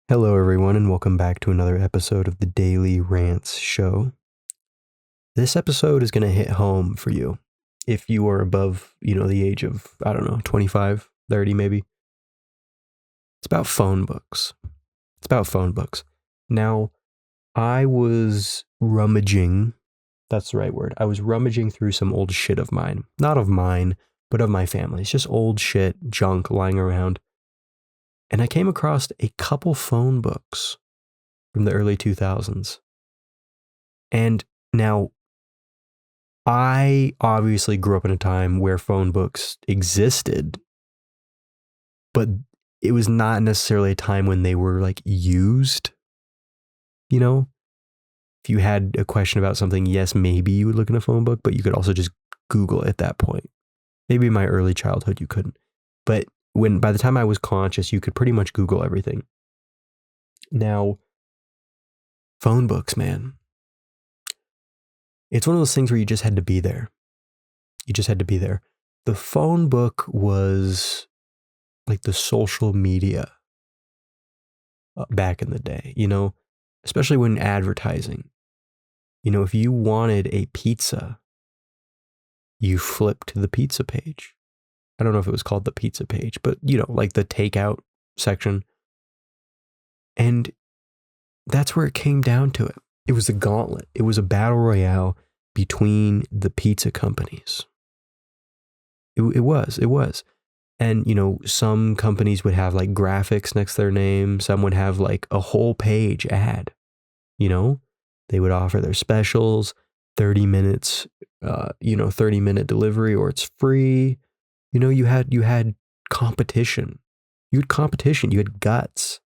Hello, everyone, and welcome back to another episode of the Daily Rants show. This episode is going to hit home for you if you are above, the age of, 25, 30 maybe. It's about phone books. Now, I was rummaging, that's the right word. I was rummaging through some old shit of mine. Not of mine, but of my family. It's just old shit, junk lying around. And I came across a couple phone books from the early 2000s. And now, I obviously grew up in a time where phone books existed, but it was not necessarily a time when they were like used. If you had a question about something, yes, maybe you would look in a phone book, but you could also just Google it at that point. Maybe in my early childhood, you couldn't. But by the time I was conscious, you could pretty much Google everything. Now, phone books, man. It's one of those things where you just had to be there. The phone book was like the social media back in the day, especially when advertising. If you wanted a pizza, you flipped to the pizza page. I don't know if it was called the pizza page, but like the takeout section. And that's where it came down to it. It was a gauntlet. It was a battle royale between the pizza companies. It was. And, some companies would have like graphics next to their name. Some would have like a whole page ad, They would offer their specials, 30 minutes, 30-minute delivery, or it's free. You had competition. You had guts.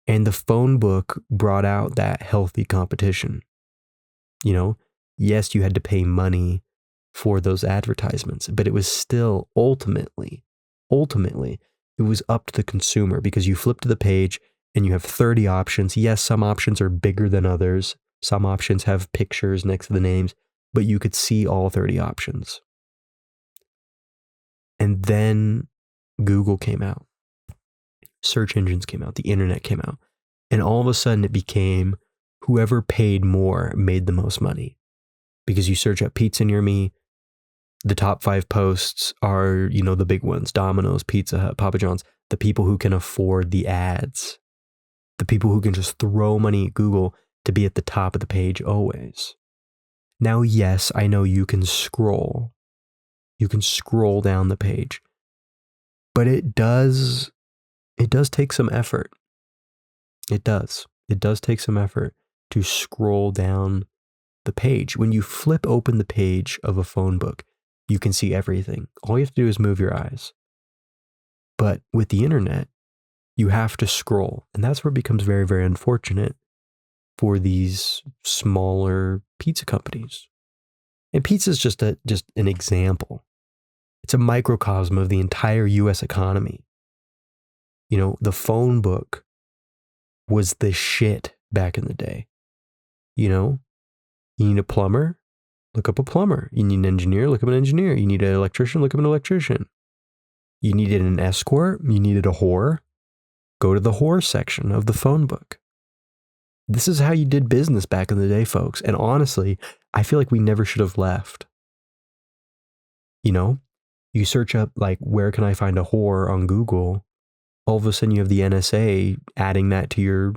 And the phone book brought out that healthy competition. Yes, you had to pay money for those advertisements, but it was still ultimately, it was up to the consumer because you flip to the page and you have 30 options. Yes, some options are bigger than others. Some options have pictures next to the names, but you could see all 30 options. And then Google came out. Search engines came out. The internet came out. And all of a sudden it became whoever paid more made the most money. Because you search up pizza near me, the top 5 posts are, the big ones: Domino's, Pizza Hut, Papa John's. The people who can afford the ads. The people who can just throw money at Google to be at the top of the page always. Now, yes, I know you can scroll. You can scroll down the page. But it does take some effort. It does take some effort to scroll down the page. When you flip open the page of a phone book, you can see everything. All you have to do is move your eyes. But with the internet, you have to scroll. And that's where it becomes very, very unfortunate for these smaller pizza companies. And pizza is just an example. It's a microcosm of the entire US economy. The phone book was the shit back in the day. You need a plumber? Look up a plumber. You need an engineer? Look up an engineer. You need an electrician? Look up an electrician. You needed an escort? You needed a whore? Go to the whore section of the phone book. This is how you did business back in the day, folks. And honestly, I feel like we never should have left. You search up like, where can I find a whore on Google? All of a sudden you have the NSA adding that to your,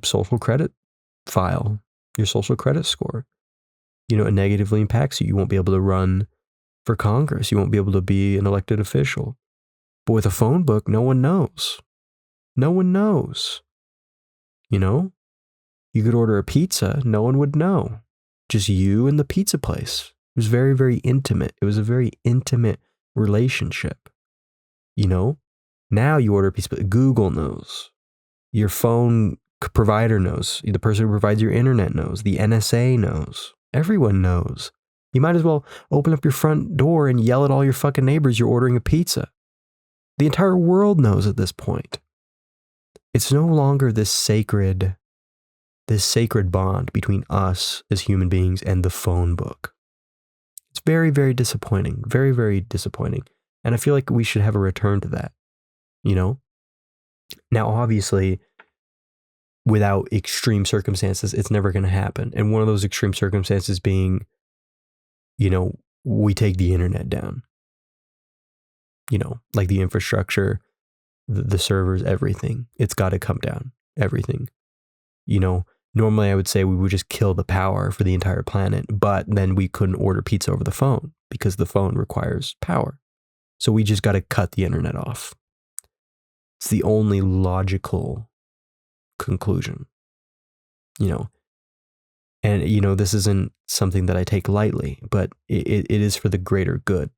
social credit file, your social credit score. It negatively impacts you. You won't be able to run for Congress. You won't be able to be an elected official. But with a phone book, no one knows. No one knows. You could order a pizza. No one would know. Just you and the pizza place. It was very, very intimate. It was a very intimate relationship. Now you order a pizza, but Google knows. Your phone provider knows. The person who provides your internet knows. The NSA knows. Everyone knows. You might as well open up your front door and yell at all your fucking neighbors you're ordering a pizza. The entire world knows at this point. It's no longer this sacred bond between us as human beings and the phone book. It's very, very disappointing. Very, very disappointing. And I feel like we should have a return to that. Now, obviously, without extreme circumstances, it's never going to happen. And one of those extreme circumstances being, we take the internet down, like the infrastructure, the servers, everything. It's got to come down, everything. Normally I would say we would just kill the power for the entire planet, but then we couldn't order pizza over the phone because the phone requires power. So we just got to cut the internet off. It's the only logical conclusion, And, this isn't something that I take lightly, but it is for the greater good.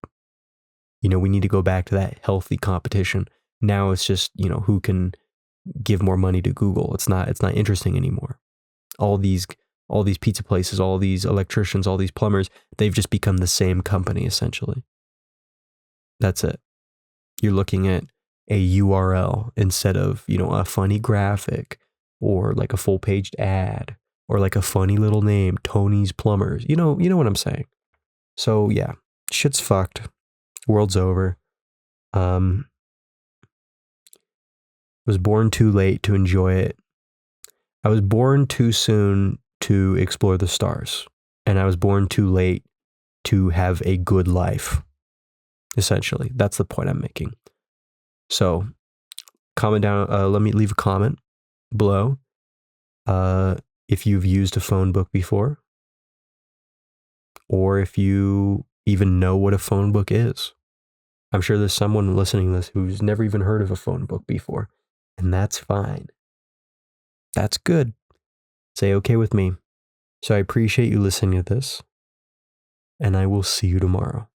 We need to go back to that healthy competition. Now it's just, who can give more money to Google. It's not interesting anymore. All these pizza places, all these electricians, all these plumbers, they've just become the same company essentially. That's it. You're looking at a URL instead of, a funny graphic or like a full-paged ad or like a funny little name, Tony's Plumbers. You know what I'm saying? So yeah, shit's fucked. World's over. Was born too late to enjoy it. I was born too soon to explore the stars, and I was born too late to have a good life. Essentially, that's the point I'm making. So, comment down. Let me leave a comment below if you've used a phone book before, or if you even know what a phone book is. I'm sure there's someone listening to this who's never even heard of a phone book before, and that's fine. That's good. Say okay with me. So I appreciate you listening to this, and I will see you tomorrow.